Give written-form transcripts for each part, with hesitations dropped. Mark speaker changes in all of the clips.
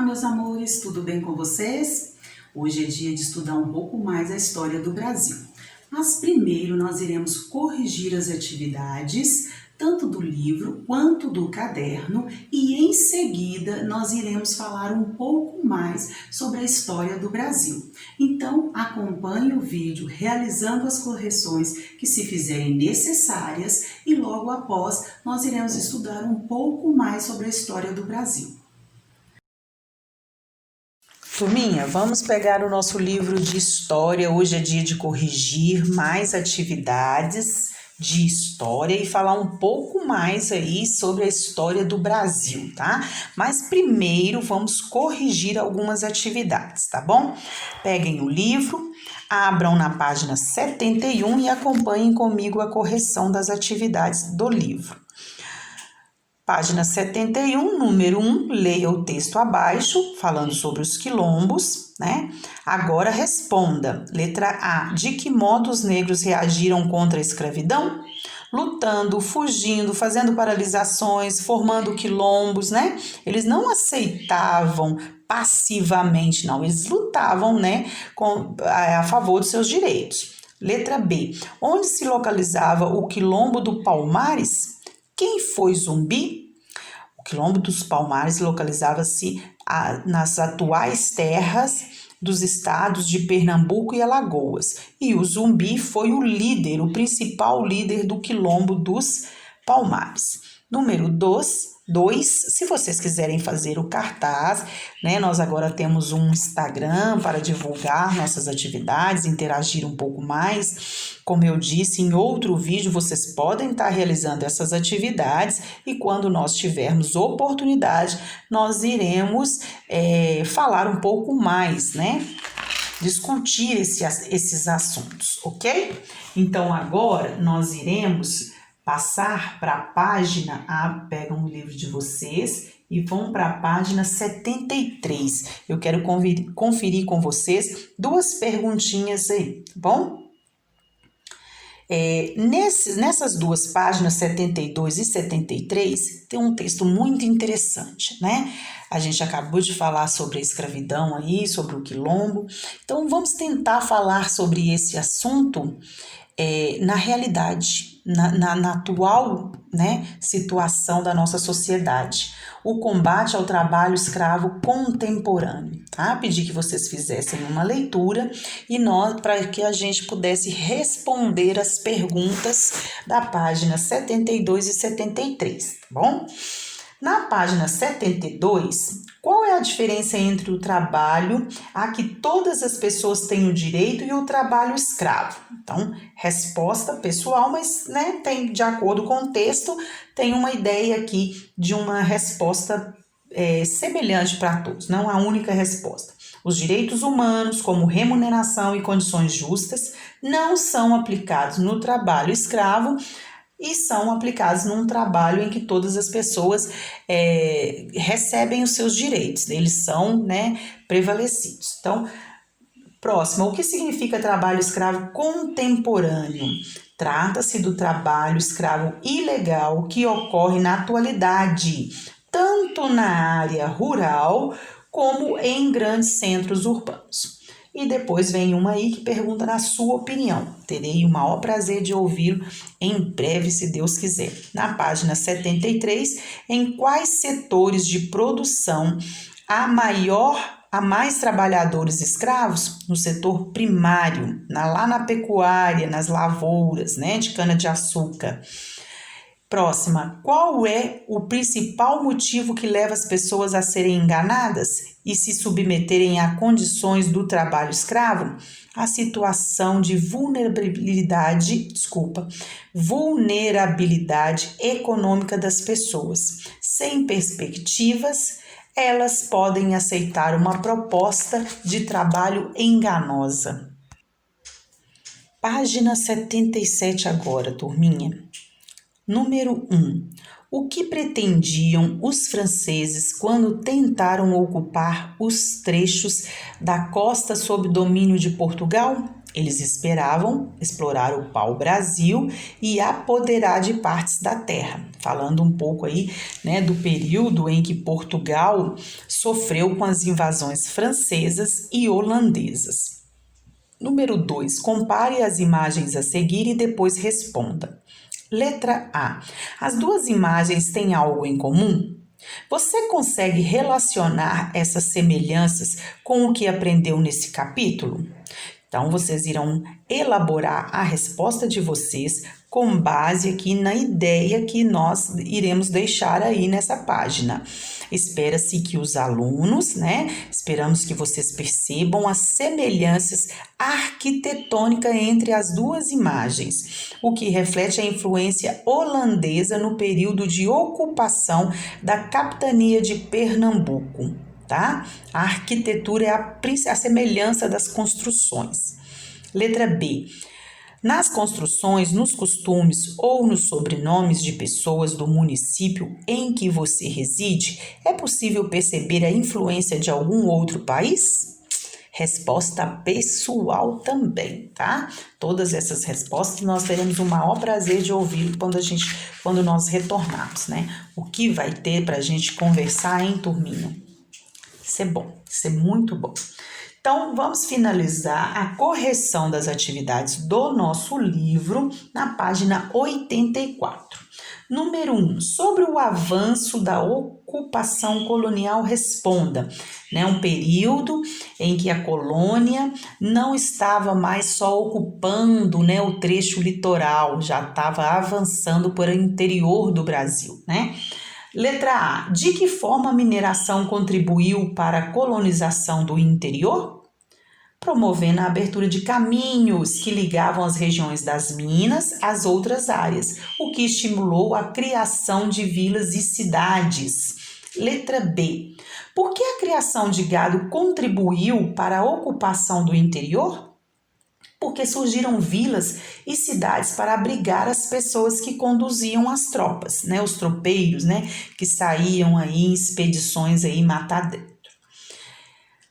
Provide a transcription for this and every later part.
Speaker 1: meus amores, tudo bem com vocês? Hoje é dia de estudar um pouco mais a história do Brasil. Mas primeiro nós iremos corrigir as atividades, tanto do livro quanto do caderno, e em seguida nós iremos falar um pouco mais sobre a história do Brasil. Então acompanhe o vídeo realizando as correções que se fizerem necessárias e logo após nós iremos estudar um pouco mais sobre a história do Brasil.
Speaker 2: Turminha, vamos pegar o nosso livro de história. Hoje é dia de corrigir mais atividades de história e falar um pouco mais aí sobre a história do Brasil, tá? Mas primeiro vamos corrigir algumas atividades, tá bom? Peguem o livro, abram na página 71 e acompanhem comigo a correção das atividades do livro. Página 71, número 1, leia o texto abaixo, falando sobre os quilombos, né? Agora responda. Letra A. De que modo os negros reagiram contra a escravidão? Lutando, fugindo, fazendo paralisações, formando quilombos, né? Eles não aceitavam passivamente, não. Eles lutavam, né, a favor dos seus direitos. Letra B. Onde se localizava o quilombo do Palmares? Quem foi Zumbi? O quilombo dos Palmares localizava-se nas atuais terras dos estados de Pernambuco e Alagoas. E o Zumbi foi o líder, o principal líder do quilombo dos Palmares. Número 2, se vocês quiserem fazer o cartaz, né? Nós agora temos um Instagram para divulgar nossas atividades, interagir um pouco mais. Como eu disse em outro vídeo, vocês podem estar realizando essas atividades e quando nós tivermos oportunidade, nós iremos falar um pouco mais, né? Discutir esses assuntos, ok? Então agora nós iremos passar para a página, pegam o livro de vocês e vão para a página 73. Eu quero conferir com vocês duas perguntinhas aí, tá bom? Nessas duas páginas, 72 e 73, tem um texto muito interessante, né? A gente acabou de falar sobre a escravidão aí, sobre o quilombo. Então, vamos tentar falar sobre esse assunto na realidade, na atual, né, situação da nossa sociedade. O combate ao trabalho escravo contemporâneo, tá? Pedi que vocês fizessem uma leitura e para que a gente pudesse responder as perguntas da página 72 e 73, tá bom? Na página 72, qual é a diferença entre o trabalho a que todas as pessoas têm o direito e o trabalho escravo? Então, resposta pessoal, mas né, de acordo com o texto, tem uma ideia aqui de uma resposta semelhante para todos, não a única resposta. Os direitos humanos, como remuneração e condições justas, não são aplicados no trabalho escravo, e são aplicados num trabalho em que todas as pessoas recebem os seus direitos, eles são, né, prevalecidos. Então, próximo, o que significa trabalho escravo contemporâneo? Trata-se do trabalho escravo ilegal que ocorre na atualidade, tanto na área rural como em grandes centros urbanos. E depois vem uma aí que pergunta na sua opinião. Terei o maior prazer de ouvi-lo em breve, se Deus quiser. Na página 73, em quais setores de produção há mais trabalhadores escravos? No setor primário, lá na pecuária, nas lavouras, né, de cana-de-açúcar. Próxima, qual é o principal motivo que leva as pessoas a serem enganadas e se submeterem a condições do trabalho escravo? A situação de vulnerabilidade econômica das pessoas. Sem perspectivas, elas podem aceitar uma proposta de trabalho enganosa. Página 77 agora, turminha. Número 1. O que pretendiam os franceses quando tentaram ocupar os trechos da costa sob domínio de Portugal? Eles esperavam explorar o pau-brasil e apoderar de partes da terra. Falando um pouco aí, né, do período em que Portugal sofreu com as invasões francesas e holandesas. Número 2. Compare as imagens a seguir e depois responda. Letra A. As duas imagens têm algo em comum? Você consegue relacionar essas semelhanças com o que aprendeu nesse capítulo? Então, vocês irão elaborar a resposta de vocês com base aqui na ideia que nós iremos deixar aí nessa página. Espera-se que os alunos, esperamos que vocês percebam as semelhanças arquitetônicas entre as duas imagens, o que reflete a influência holandesa no período de ocupação da capitania de Pernambuco. Tá? A arquitetura é a semelhança das construções. Letra B. Nas construções, nos costumes ou nos sobrenomes de pessoas do município em que você reside, é possível perceber a influência de algum outro país? Resposta pessoal também, tá? Todas essas respostas nós teremos o maior prazer de ouvir quando nós retornarmos, né? O que vai ter para a gente conversar em turminha? Isso é bom, isso é muito bom. Então, vamos finalizar a correção das atividades do nosso livro na página 84. Número 1. Sobre o avanço da ocupação colonial, responda. Um período em que a colônia não estava mais só ocupando o trecho litoral, já estava avançando para o interior do Brasil, Letra A. De que forma a mineração contribuiu para a colonização do interior? Promovendo a abertura de caminhos que ligavam as regiões das minas às outras áreas, o que estimulou a criação de vilas e cidades. Letra B. Por que a criação de gado contribuiu para a ocupação do interior? Porque surgiram vilas e cidades para abrigar as pessoas que conduziam as tropas, os tropeiros, que saíam aí em expedições aí matar dentro.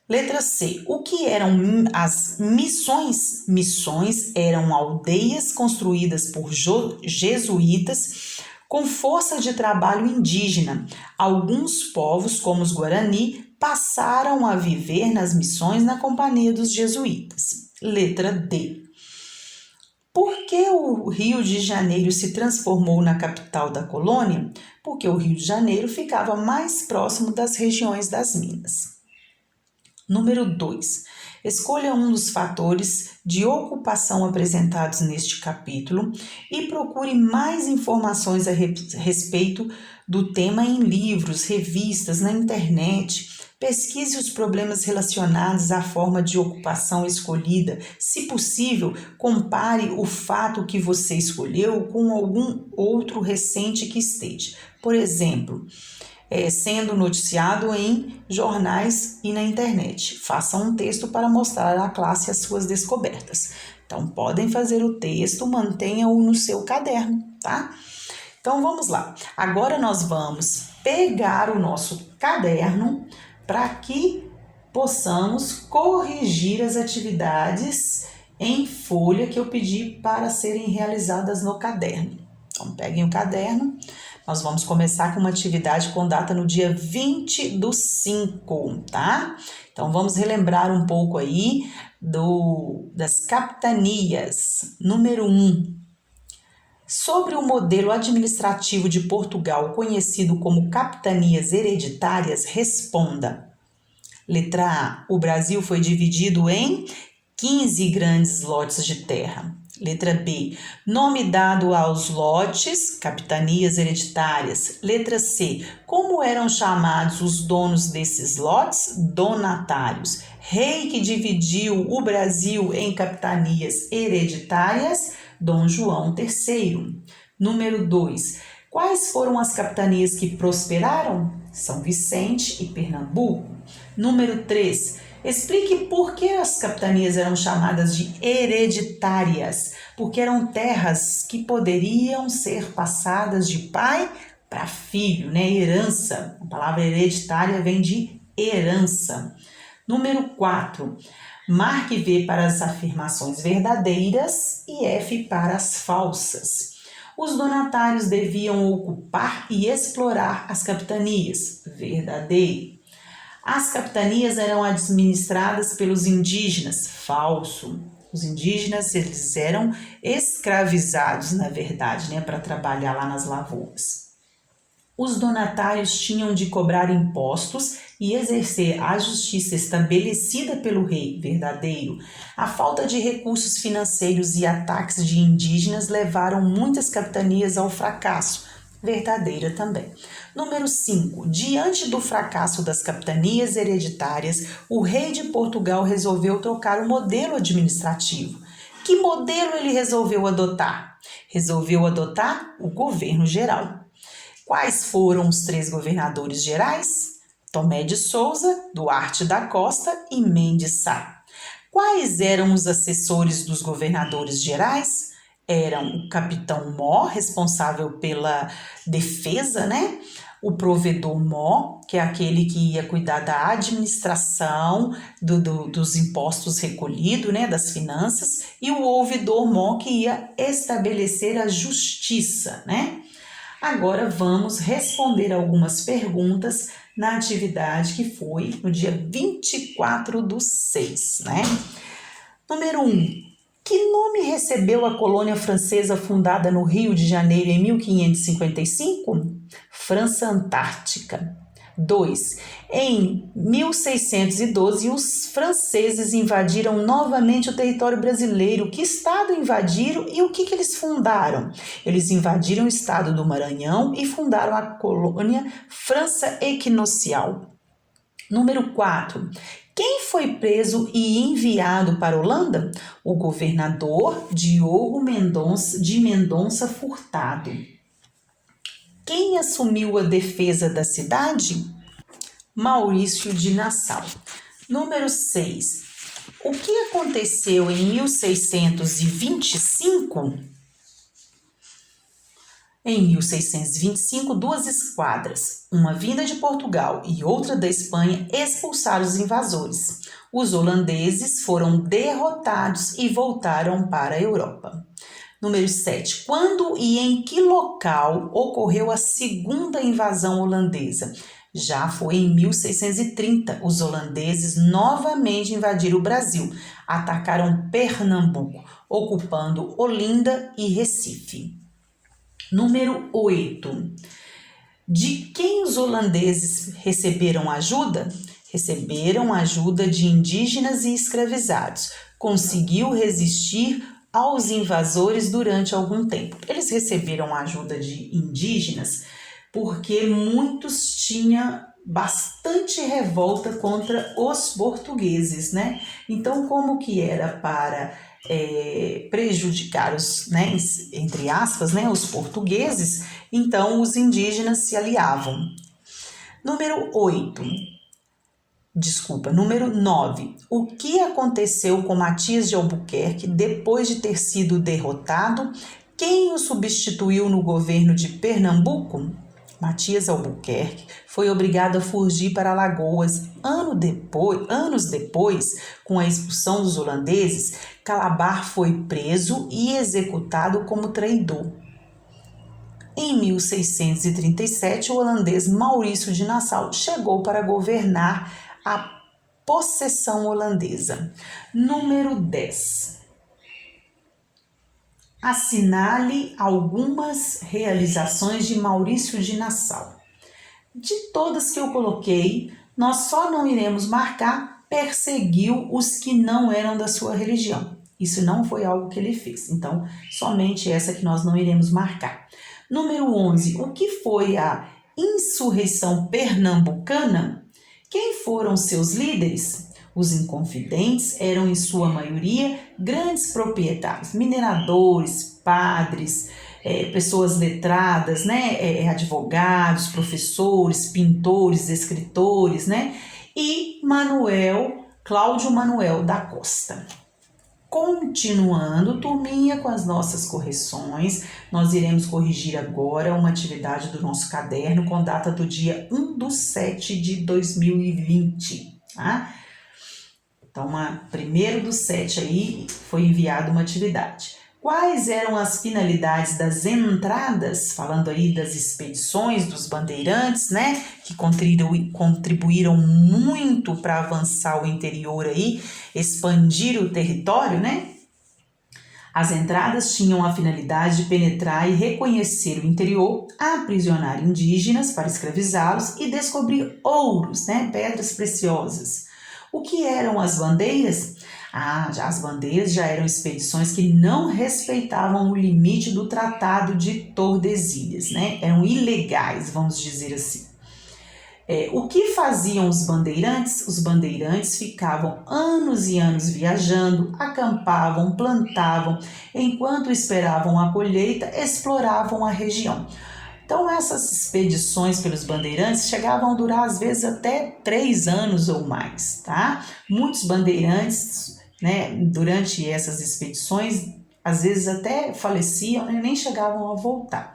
Speaker 2: Letra C. O que eram as missões? Missões eram aldeias construídas por jesuítas com força de trabalho indígena. Alguns povos, como os Guarani, passaram a viver nas missões na companhia dos jesuítas. Letra D. Por que o Rio de Janeiro se transformou na capital da colônia? Porque o Rio de Janeiro ficava mais próximo das regiões das minas. Número 2. Escolha um dos fatores de ocupação apresentados neste capítulo e procure mais informações a respeito do tema em livros, revistas, na internet. Pesquise os problemas relacionados à forma de ocupação escolhida. Se possível, compare o fato que você escolheu com algum outro recente que esteja. Por exemplo, sendo noticiado em jornais e na internet. Faça um texto para mostrar à classe as suas descobertas. Então, podem fazer o texto, mantenha-o no seu caderno, tá? Então, vamos lá. Agora nós vamos pegar o nosso caderno para que possamos corrigir as atividades em folha que eu pedi para serem realizadas no caderno. Então, peguem o caderno. Nós vamos começar com uma atividade com data no dia 20/5, tá? Então, vamos relembrar um pouco aí das capitanias. Número 1. Sobre o modelo administrativo de Portugal, conhecido como capitanias hereditárias, responda. Letra A. O Brasil foi dividido em 15 grandes lotes de terra. Letra B. Nome dado aos lotes, capitanias hereditárias. Letra C. Como eram chamados os donos desses lotes? Donatários. Rei que dividiu o Brasil em capitanias hereditárias? Dom João III. Número 2. Quais foram as capitanias que prosperaram? São Vicente e Pernambuco. Número 3. Explique por que as capitanias eram chamadas de hereditárias. Porque eram terras que poderiam ser passadas de pai para filho, herança. A palavra hereditária vem de herança. Número 4. Marque V para as afirmações verdadeiras e F para as falsas. Os donatários deviam ocupar e explorar as capitanias. Verdadeiro. As capitanias eram administradas pelos indígenas. Falso. Os indígenas, eles eram escravizados, na verdade, para trabalhar lá nas lavouras. Os donatários tinham de cobrar impostos e exercer a justiça estabelecida pelo rei. Verdadeiro. A falta de recursos financeiros e ataques de indígenas levaram muitas capitanias ao fracasso. Verdadeira também. Número 5. Diante do fracasso das capitanias hereditárias, o rei de Portugal resolveu trocar o modelo administrativo. Que modelo ele resolveu adotar? Resolveu adotar o governo geral. Quais foram os 3 governadores gerais? Tomé de Souza, Duarte da Costa e Mendes Sá. Quais eram os assessores dos governadores gerais? Eram o capitão Mó, responsável pela defesa, O provedor Mó, que é aquele que ia cuidar da administração dos impostos recolhidos, das finanças, e o ouvidor Mó, que ia estabelecer a justiça, Agora vamos responder algumas perguntas na atividade que foi no dia 24/6, Número 1. Que nome recebeu a colônia francesa fundada no Rio de Janeiro em 1555? França Antártica. 2. Em 1612, os franceses invadiram novamente o território brasileiro. Que estado invadiram e o que eles fundaram? Eles invadiram o estado do Maranhão e fundaram a colônia França Equinocial. Número 4. Quem foi preso e enviado para a Holanda? O governador Diogo de Mendonça Furtado. Quem assumiu a defesa da cidade? Maurício de Nassau. Número 6. O que aconteceu em 1625? Em 1625, 2 esquadras, uma vinda de Portugal e outra da Espanha, expulsaram os invasores. Os holandeses foram derrotados e voltaram para a Europa. Número 7. Quando e em que local ocorreu a segunda invasão holandesa? Já foi em 1630. Os holandeses novamente invadiram o Brasil, atacaram Pernambuco, ocupando Olinda e Recife. Número 8. De quem os holandeses receberam ajuda? Receberam ajuda de indígenas e escravizados. Conseguiu resistir aos invasores durante algum tempo. Eles receberam ajuda de indígenas porque muitos tinham bastante revolta contra os portugueses, Então, como que era para prejudicar os, entre aspas, os portugueses, então os indígenas se aliavam. Número 9. O que aconteceu com Matias de Albuquerque depois de ter sido derrotado? Quem o substituiu no governo de Pernambuco? Matias Albuquerque foi obrigado a fugir para Alagoas. Anos depois, com a expulsão dos holandeses, Calabar foi preso e executado como traidor. Em 1637, o holandês Maurício de Nassau chegou para governar a possessão holandesa. Número 10. Assinale algumas realizações de Maurício de Nassau. De todas que eu coloquei, nós só não iremos marcar perseguiu os que não eram da sua religião. Isso não foi algo que ele fez, então somente essa que nós não iremos marcar. Número 11. O que foi a insurreição pernambucana? Quem foram seus líderes? Os inconfidentes eram, em sua maioria, grandes proprietários, mineradores, padres, pessoas letradas, advogados, professores, pintores, escritores, e Cláudio Manuel da Costa. Continuando, turminha, com as nossas correções, nós iremos corrigir agora uma atividade do nosso caderno com data do dia 1/7/2020, tá? Então, 1º do 7 aí foi enviada uma atividade. Quais eram as finalidades das entradas, falando aí das expedições dos bandeirantes, né, que contribuíram muito para avançar o interior aí, expandir o território, né? As entradas tinham a finalidade de penetrar e reconhecer o interior, aprisionar indígenas para escravizá-los e descobrir ouros, né, pedras preciosas. O que eram as bandeiras? As bandeiras já eram expedições que não respeitavam o limite do Tratado de Tordesilhas, né? Eram ilegais, vamos dizer assim. O que faziam os bandeirantes? Os bandeirantes ficavam anos e anos viajando, acampavam, plantavam, enquanto esperavam a colheita, exploravam a região. Então, essas expedições pelos bandeirantes chegavam a durar, às vezes, até 3 anos ou mais, tá? Muitos bandeirantes, né, durante essas expedições, às vezes até faleciam, né, nem chegavam a voltar.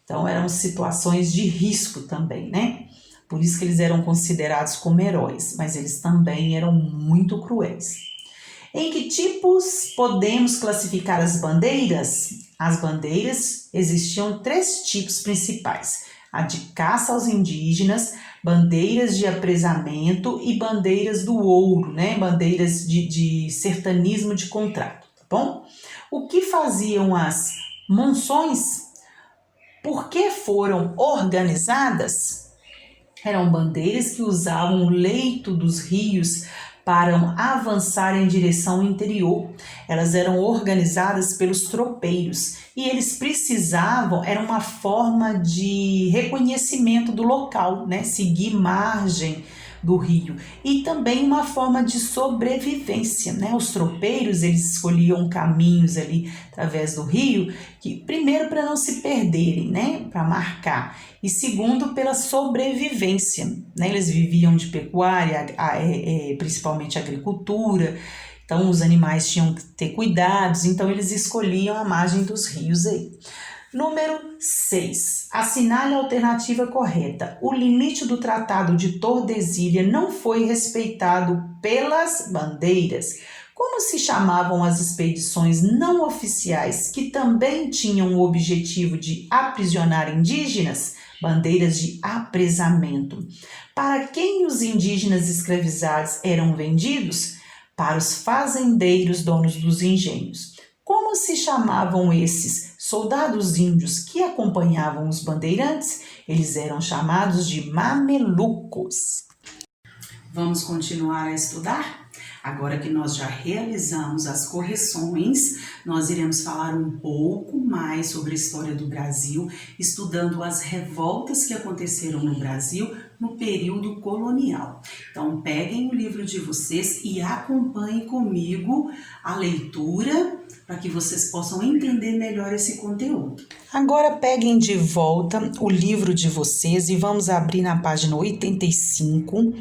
Speaker 2: Então, eram situações de risco também, né? Por isso que eles eram considerados como heróis, mas eles também eram muito cruéis. Em que tipos podemos classificar as bandeiras? As bandeiras existiam 3 tipos principais: a de caça aos indígenas, bandeiras de apresamento e bandeiras do ouro, né? Bandeiras de sertanismo de contrato, tá bom? O que faziam as monções? Por que foram organizadas? Eram bandeiras que usavam o leito dos rios para avançar em direção ao interior. Elas eram organizadas pelos tropeiros e eles precisavam, era uma forma de reconhecimento do local, né? Seguir margem do rio e também uma forma de sobrevivência, né? Os tropeiros, eles escolhiam caminhos ali através do rio, que primeiro para não se perderem, né? Para marcar, e segundo pela sobrevivência, né? Eles viviam de pecuária, principalmente agricultura, então os animais tinham que ter cuidados, então eles escolhiam a margem dos rios aí. Número 6. Assinale a alternativa correta. O limite do Tratado de Tordesilhas não foi respeitado pelas bandeiras. Como se chamavam as expedições não oficiais que também tinham o objetivo de aprisionar indígenas? Bandeiras de apresamento. Para quem os indígenas escravizados eram vendidos? Para os fazendeiros donos dos engenhos. Como se chamavam esses soldados índios que acompanhavam os bandeirantes? Eles eram chamados de mamelucos.
Speaker 1: Vamos continuar a estudar? Agora que nós já realizamos as correções, nós iremos falar um pouco mais sobre a história do Brasil, estudando as revoltas que aconteceram no Brasil no período colonial. Então, peguem o livro de vocês e acompanhem comigo a leitura para que vocês possam entender melhor esse conteúdo.
Speaker 2: Agora peguem de volta o livro de vocês e vamos abrir na página 85.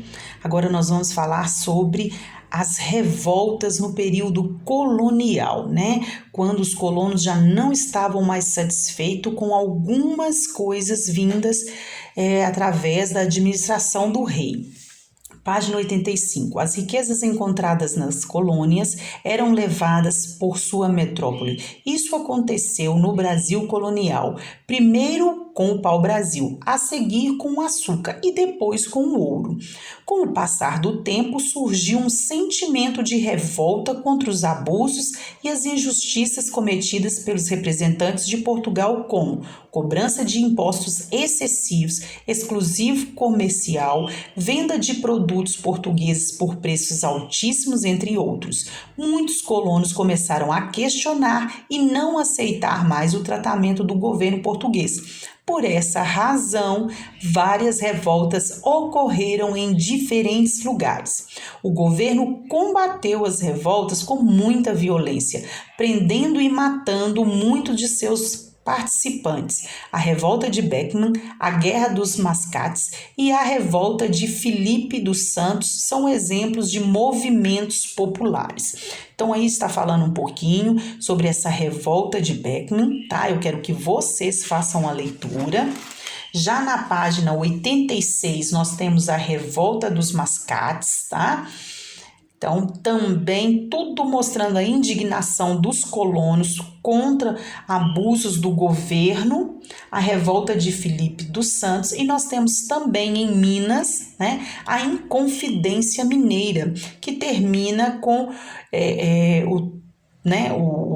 Speaker 2: Agora nós vamos falar sobre as revoltas no período colonial, né? Quando os colonos já não estavam mais satisfeitos com algumas coisas vindas através da administração do rei. Página 85. As riquezas encontradas nas colônias eram levadas por sua metrópole. Isso aconteceu no Brasil colonial, primeiro com o pau-brasil, a seguir com o açúcar e depois com o ouro. Com o passar do tempo, surgiu um sentimento de revolta contra os abusos e as injustiças cometidas pelos representantes de Portugal, como cobrança de impostos excessivos, exclusivo comercial, venda de produtos portugueses por preços altíssimos, entre outros. Muitos colonos começaram a questionar e não aceitar mais o tratamento do governo português. Por essa razão, várias revoltas ocorreram em diferentes lugares. O governo combateu as revoltas com muita violência, prendendo e matando muitos de seus participantes. A revolta de Beckman, a Guerra dos Mascates e a revolta de Filipe dos Santos são exemplos de movimentos populares. Então aí está falando um pouquinho sobre essa revolta de Beckman, tá? Eu quero que vocês façam a leitura. Já na página 86 nós temos a revolta dos Mascates, tá? Então, também tudo mostrando a indignação dos colonos contra abusos do governo, a revolta de Filipe dos Santos, e nós temos também em Minas, né, a Inconfidência Mineira, que termina com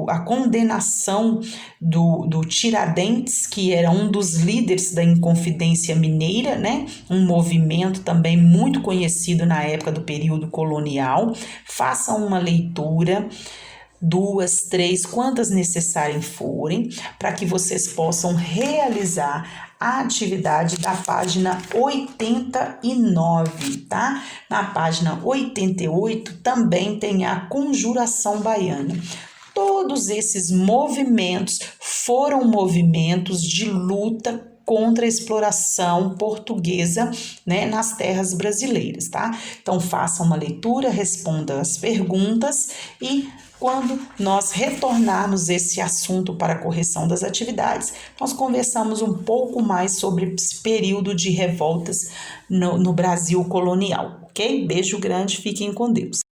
Speaker 2: a condenação do Tiradentes, que era um dos líderes da Inconfidência Mineira, né? Um movimento também muito conhecido na época do período colonial. Façam uma leitura, 2, 3, quantas necessárias forem, para que vocês possam realizar a atividade da página 89, tá? Na página 88 também tem a Conjuração Baiana. Todos esses movimentos foram movimentos de luta contra a exploração portuguesa, né, nas terras brasileiras, tá? Então, façam uma leitura, respondam as perguntas e quando nós retornarmos esse assunto para a correção das atividades, nós conversamos um pouco mais sobre esse período de revoltas no Brasil colonial, ok? Beijo grande, fiquem com Deus.